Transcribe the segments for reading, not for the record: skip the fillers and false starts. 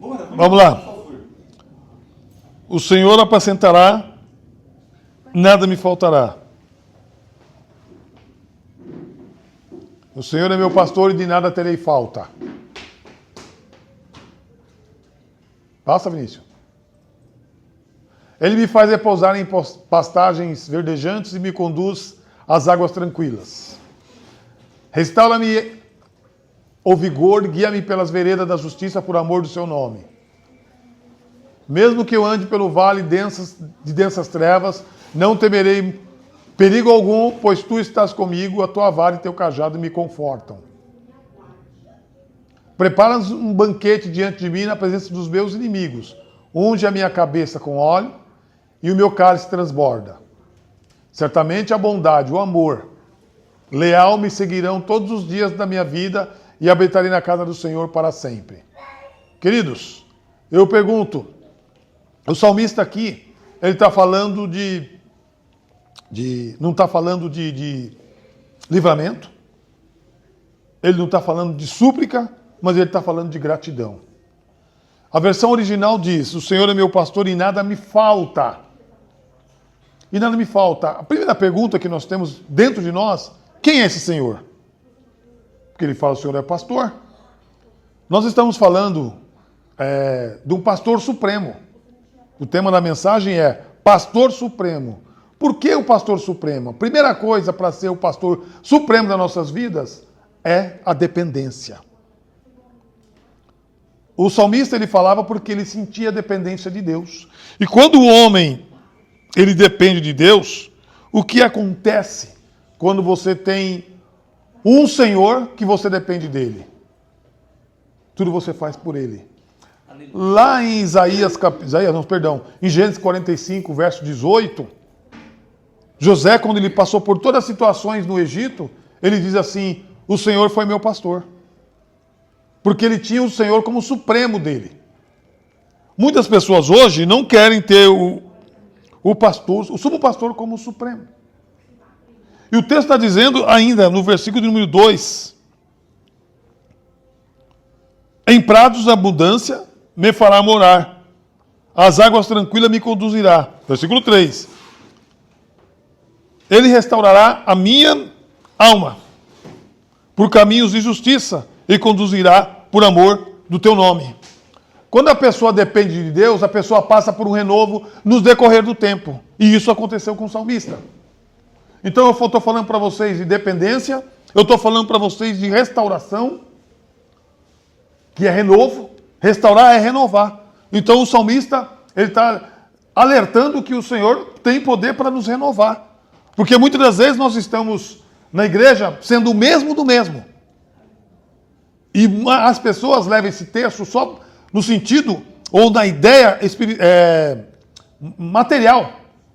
Vamos lá. O Senhor apacentará, nada me faltará. O Senhor é meu pastor e de nada terei falta. Passa, Vinícius. Ele me faz repousar em pastagens verdejantes e me conduz às águas tranquilas. Restaura-me o vigor, guia-me pelas veredas da justiça por amor do seu nome. Mesmo que eu ande pelo vale de densas trevas, não temerei perigo algum, pois tu estás comigo, a tua vara e teu cajado me confortam. Preparas um banquete diante de mim na presença dos meus inimigos. Unge a minha cabeça com óleo e o meu cálice transborda. Certamente a bondade, o amor, leal me seguirão todos os dias da minha vida e habitarei na casa do Senhor para sempre. Queridos, eu pergunto, o salmista aqui, ele está falando não está falando de livramento, ele não está falando de súplica, mas ele está falando de gratidão. A versão original diz, o Senhor é meu pastor e nada me falta. E nada me falta. A primeira pergunta que nós temos dentro de nós, quem é esse Senhor? Porque ele fala, o Senhor é pastor. Nós estamos falando de um pastor supremo. O tema da mensagem é pastor supremo. Por que o pastor supremo? A primeira coisa para ser o pastor supremo das nossas vidas é a dependência. O salmista ele falava porque ele sentia a dependência de Deus. E quando o homem ele depende de Deus, o que acontece quando você tem um Senhor que você depende dele? Tudo você faz por ele. Lá em em Gênesis 45, verso 18, José, quando ele passou por todas as situações no Egito, ele diz assim, o Senhor foi meu pastor. Porque ele tinha o Senhor como supremo dele. Muitas pessoas hoje não querem ter o pastor, o sumo pastor como supremo. E o texto está dizendo ainda, no versículo número 2, em prados de abundância me fará morar, as águas tranquilas me conduzirá. Versículo 3. Ele restaurará a minha alma por caminhos de justiça e conduzirá por amor do teu nome. Quando a pessoa depende de Deus, a pessoa passa por um renovo no decorrer do tempo. E isso aconteceu com o salmista. Então eu estou falando para vocês de dependência, eu estou falando para vocês de restauração, que é renovo. Restaurar é renovar. Então o salmista ele está alertando que o Senhor tem poder para nos renovar. Porque muitas das vezes nós estamos na igreja sendo o mesmo do mesmo. E as pessoas levam esse texto só no sentido ou na ideia material,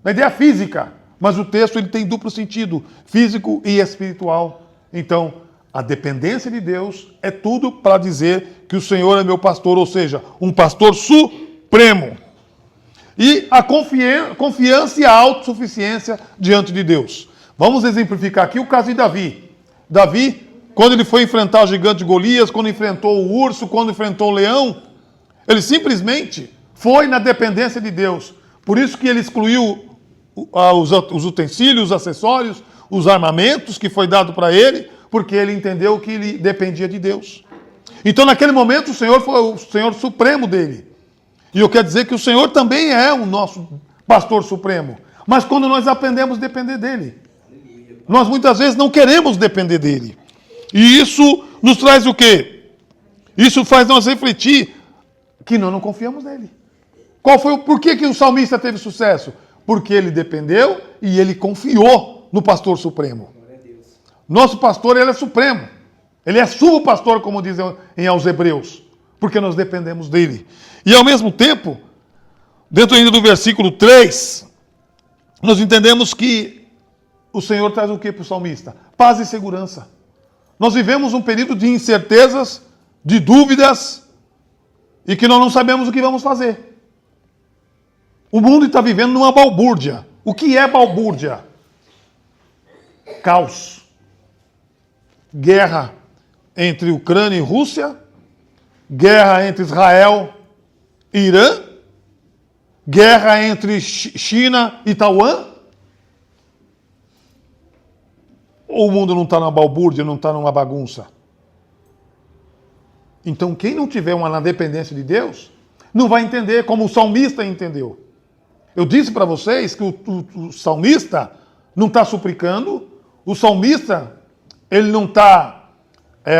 na ideia física. Mas o texto ele tem duplo sentido, físico e espiritual. Então, a dependência de Deus é tudo para dizer que o Senhor é meu pastor, ou seja, um pastor supremo. E a confiança e a autossuficiência diante de Deus. Vamos exemplificar aqui o caso de Davi. Davi, quando ele foi enfrentar o gigante Golias, quando enfrentou o urso, quando enfrentou o leão, ele simplesmente foi na dependência de Deus. Por isso que ele excluiu os utensílios, os acessórios, os armamentos que foi dado para ele, porque ele entendeu que ele dependia de Deus. Então, naquele momento, o Senhor foi o Senhor supremo dele. E eu quero dizer que o Senhor também é o nosso pastor supremo. Mas quando nós aprendemos a depender dele, nós muitas vezes não queremos depender dele. E isso nos traz o quê? Isso faz nós refletir que nós não confiamos nele. Por que o salmista teve sucesso? Porque ele dependeu e ele confiou no pastor supremo. Nosso pastor, ele é supremo. Ele é sumo pastor, como dizem aos Hebreus. Porque nós dependemos dele. E ao mesmo tempo, dentro ainda do versículo 3, nós entendemos que o Senhor traz o que para o salmista? Paz e segurança. Nós vivemos um período de incertezas, de dúvidas, e que nós não sabemos o que vamos fazer. O mundo está vivendo numa balbúrdia. O que é balbúrdia? Caos. Guerra entre Ucrânia e Rússia, guerra entre Israel Irã? Guerra entre China e Taiwan? Ou o mundo não está numa balbúrdia, não está numa bagunça? Então, quem não tiver uma na dependência de Deus, não vai entender como o salmista entendeu. Eu disse para vocês que o salmista não está suplicando, o salmista ele não está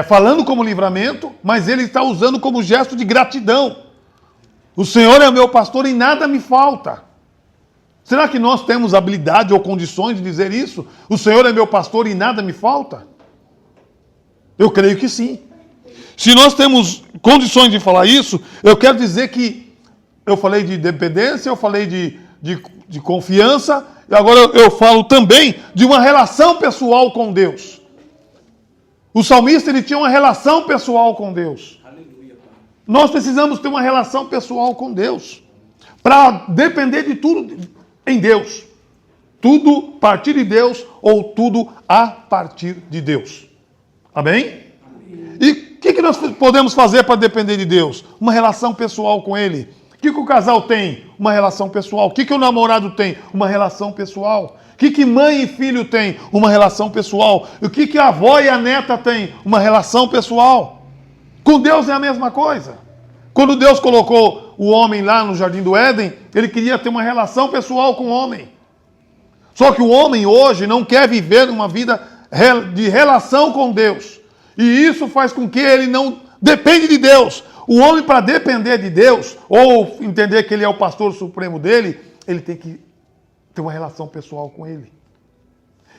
falando como livramento, mas ele está usando como gesto de gratidão. O Senhor é o meu pastor e nada me falta. Será que nós temos habilidade ou condições de dizer isso? O Senhor é meu pastor e nada me falta? Eu creio que sim. Se nós temos condições de falar isso, eu quero dizer que eu falei de dependência, eu falei de confiança, e agora eu falo também de uma relação pessoal com Deus. O salmista ele tinha uma relação pessoal com Deus. Nós precisamos ter uma relação pessoal com Deus para depender de tudo em Deus. Tudo a partir de Deus ou tudo a partir de Deus. Amém? E o que nós podemos fazer para depender de Deus? Uma relação pessoal com Ele. O que o casal tem? Uma relação pessoal. O que o namorado tem? Uma relação pessoal. O que mãe e filho tem? Uma relação pessoal. O que a avó e a neta têm? Uma relação pessoal. Com Deus é a mesma coisa. Quando Deus colocou o homem lá no Jardim do Éden, Ele queria ter uma relação pessoal com o homem. Só que o homem hoje não quer viver uma vida de relação com Deus. E isso faz com que ele não depende de Deus. O homem, para depender de Deus, ou entender que Ele é o pastor supremo dele, ele tem que ter uma relação pessoal com Ele.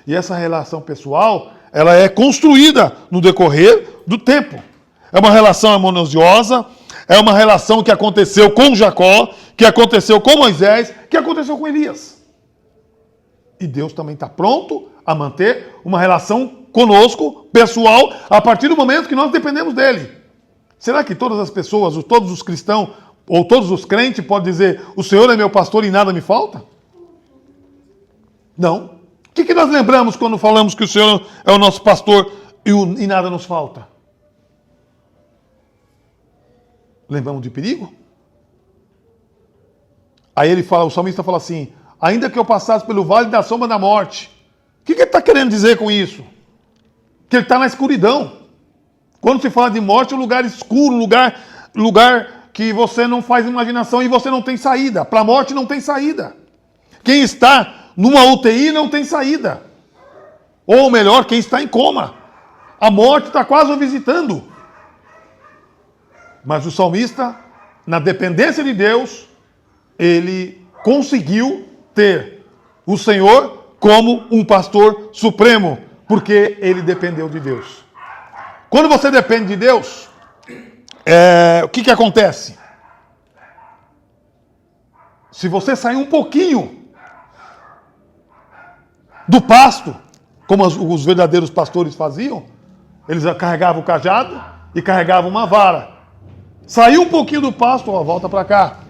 E essa relação pessoal, ela é construída no decorrer do tempo. É uma relação harmoniosa, é uma relação que aconteceu com Jacó, que aconteceu com Moisés, que aconteceu com Elias. E Deus também está pronto a manter uma relação conosco, pessoal, a partir do momento que nós dependemos dele. Será que todas as pessoas, todos os cristãos, ou todos os crentes podem dizer, o Senhor é meu pastor e nada me falta? Não. O que nós lembramos quando falamos que o Senhor é o nosso pastor e nada nos falta? Lembramos de perigo? Aí ele fala, o salmista fala assim, ainda que eu passasse pelo vale da sombra da morte. O que ele está querendo dizer com isso? Que ele está na escuridão. Quando se fala de morte, é um lugar escuro, lugar que você não faz imaginação e você não tem saída. Para a morte não tem saída. Quem está numa UTI não tem saída. Ou melhor, quem está em coma. A morte está quase o visitando. Mas o salmista, na dependência de Deus, ele conseguiu ter o Senhor como um pastor supremo, porque ele dependeu de Deus. Quando você depende de Deus, o que acontece? Se você sair um pouquinho do pasto, como os verdadeiros pastores faziam, eles carregavam o cajado e carregavam uma vara. Saiu um pouquinho do pasto, volta para cá.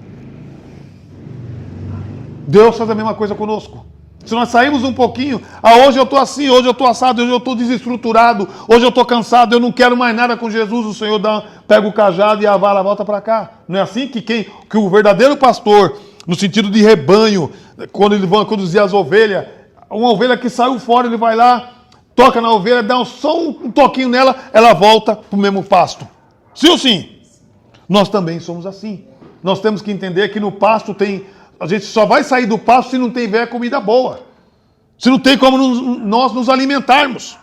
Deus faz a mesma coisa conosco. Se nós saímos um pouquinho, hoje eu estou assim, hoje eu estou assado, hoje eu estou desestruturado, hoje eu estou cansado, eu não quero mais nada com Jesus, o Senhor pega o cajado e a vara volta para cá. Não é assim que o verdadeiro pastor, no sentido de rebanho, quando ele vai conduzir as ovelhas, uma ovelha que saiu fora, ele vai lá, toca na ovelha, dá só um toquinho nela, ela volta para o mesmo pasto. Sim ou sim? Nós também somos assim. Nós temos que entender que no pasto a gente só vai sair do pasto se não tiver comida boa. Se não tem como nós nos alimentarmos.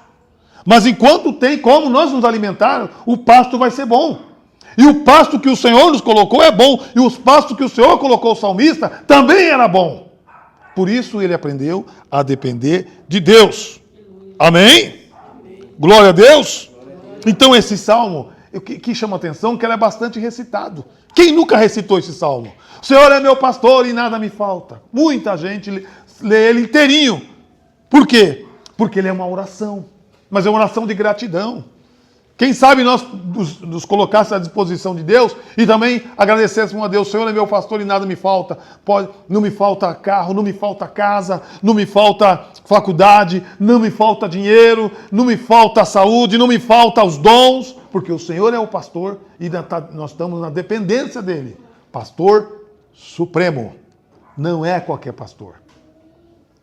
Mas enquanto tem como nós nos alimentarmos, o pasto vai ser bom. E o pasto que o Senhor nos colocou é bom. E os pastos que o Senhor colocou o salmista também era bom. Por isso ele aprendeu a depender de Deus. Amém? Glória a Deus. Então esse salmo, que chama a atenção, que ele é bastante recitado. Quem nunca recitou esse salmo? O Senhor é meu pastor e nada me falta. Muita gente lê ele inteirinho. Por quê? Porque ele é uma oração. Mas é uma oração de gratidão. Quem sabe nós nos colocássemos à disposição de Deus e também agradecêssemos a Deus. O Senhor é meu pastor e nada me falta. Não me falta carro, não me falta casa, não me falta faculdade, não me falta dinheiro, não me falta saúde, não me falta os dons. Porque o Senhor é o pastor e nós estamos na dependência dele. pastor supremo. Não é qualquer pastor.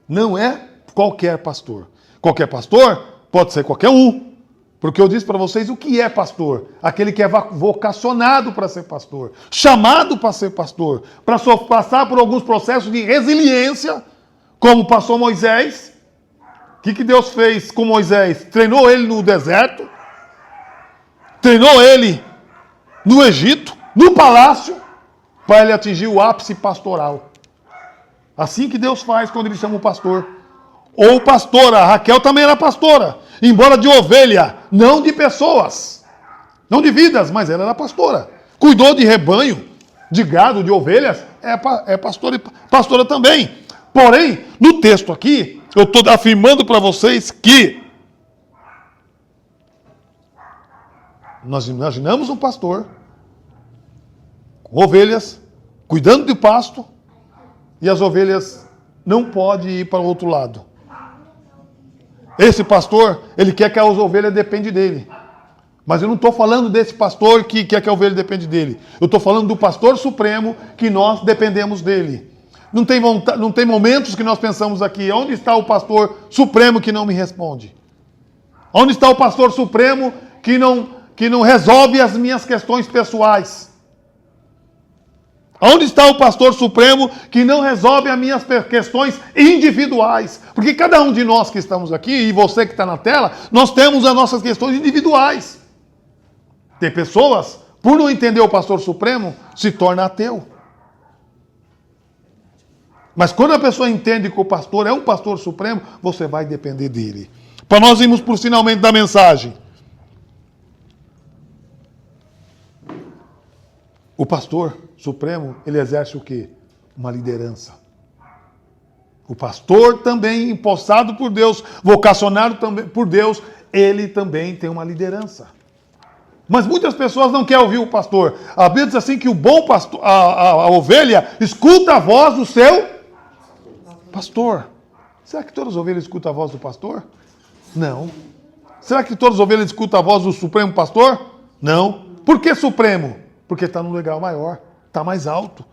Não é qualquer pastor. Qualquer pastor pode ser qualquer um. Porque eu disse para vocês o que é pastor. Aquele que é vocacionado para ser pastor. Chamado para ser pastor. Para passar por alguns processos de resiliência, como passou Moisés. O que Deus fez com Moisés? Treinou ele no deserto. Treinou ele no Egito, no palácio, para ele atingir o ápice pastoral. Assim que Deus faz quando ele chama o pastor. Ou pastora, Raquel também era pastora, embora de ovelha, não de pessoas, não de vidas, mas ela era pastora. Cuidou de rebanho, de gado, de ovelhas, é pastora e pastora também. Porém, no texto aqui, eu estou afirmando para vocês que nós imaginamos um pastor com ovelhas, cuidando de pasto, e as ovelhas não podem ir para o outro lado. Esse pastor, ele quer que as ovelhas dependam dele. Mas eu não estou falando desse pastor que quer que a ovelha dependa dele. Eu estou falando do pastor supremo que nós dependemos dele. Não tem momentos que nós pensamos aqui, onde está o pastor supremo que não me responde? Onde está o pastor supremo que não resolve as minhas questões pessoais? Onde está o pastor supremo que não resolve as minhas questões individuais? Porque cada um de nós que estamos aqui, e você que está na tela, nós temos as nossas questões individuais. Tem pessoas, por não entender o pastor supremo, se torna ateu. Mas quando a pessoa entende que o pastor é um pastor supremo, você vai depender dele. Para nós irmos por finalmente da mensagem. O pastor supremo, ele exerce o quê? Uma liderança. O pastor também, empossado por Deus, vocacionado também por Deus, ele também tem uma liderança. Mas muitas pessoas não querem ouvir o pastor. A Bíblia diz assim que o bom pastor, a ovelha, escuta a voz do seu pastor. Será que todas as ovelhas escutam a voz do pastor? Não. Será que todas as ovelhas escutam a voz do supremo pastor? Não. Por que supremo? Porque está num lugar maior, está mais alto.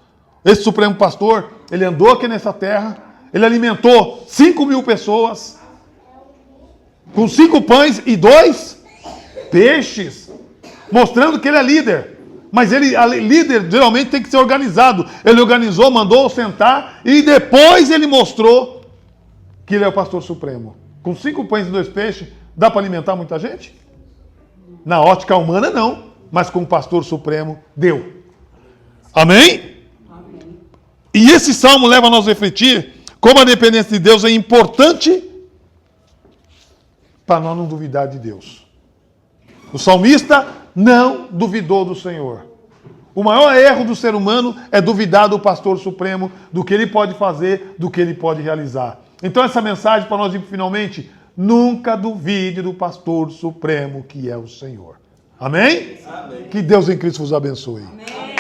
Esse supremo pastor, ele andou aqui nessa terra, ele alimentou 5.000 pessoas, com 5 pães e 2 peixes, mostrando que ele é líder. Mas líder geralmente tem que ser organizado. Ele organizou, mandou sentar, e depois ele mostrou que ele é o pastor supremo. Com 5 pães e 2 peixes, dá para alimentar muita gente? Na ótica humana, não. Mas com o pastor supremo, deu. Amém? Amém? E esse salmo leva a nós a refletir como a dependência de Deus é importante para nós não duvidar de Deus. O salmista não duvidou do Senhor. O maior erro do ser humano é duvidar do pastor supremo, do que ele pode fazer, do que ele pode realizar. Então essa mensagem para nós ir finalmente, nunca duvide do pastor supremo que é o Senhor. Amém? Amém? Que Deus em Cristo vos abençoe. Amém.